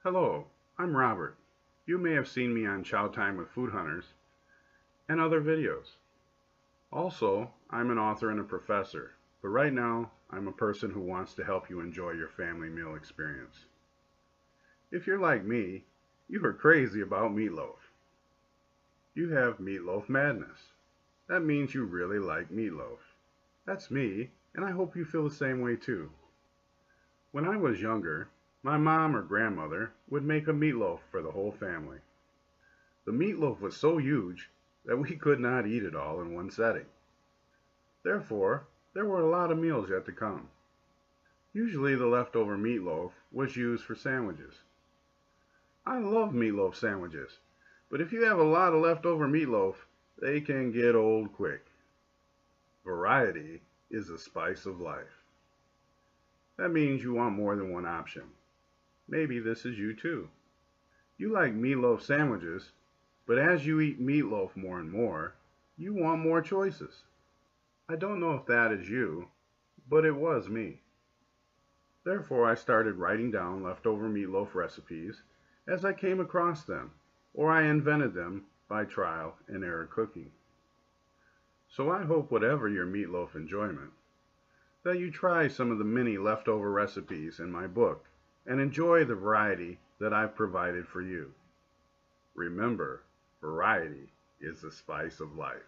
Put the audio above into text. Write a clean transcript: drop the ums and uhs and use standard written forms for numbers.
Hello, I'm Robert. You may have seen me on Chow Time with Food Hunters and other videos. Also, I'm an author and a professor, but right now I'm a person who wants to help you enjoy your family meal experience. If you're like me, you are crazy about meatloaf. You have Meatloaf Madness. That means you really like meatloaf. That's me, and I hope you feel the same way too. When I was younger, my mom or grandmother would make a meatloaf for the whole family. The meatloaf was so huge that we could not eat it all in one setting. Therefore, there were a lot of meals yet to come. Usually the leftover meatloaf was used for sandwiches. I love meatloaf sandwiches, but if you have a lot of leftover meatloaf, they can get old quick. Variety is the spice of life. That means you want more than one option. Maybe this is you too. You like meatloaf sandwiches, but as you eat meatloaf more and more, you want more choices. I don't know if that is you, but it was me. Therefore, I started writing down leftover meatloaf recipes as I came across them, or I invented them by trial and error cooking. So I hope whatever your meatloaf enjoyment, that you try some of the many leftover recipes in my book and enjoy the variety that I've provided for you. Remember, variety is the spice of life.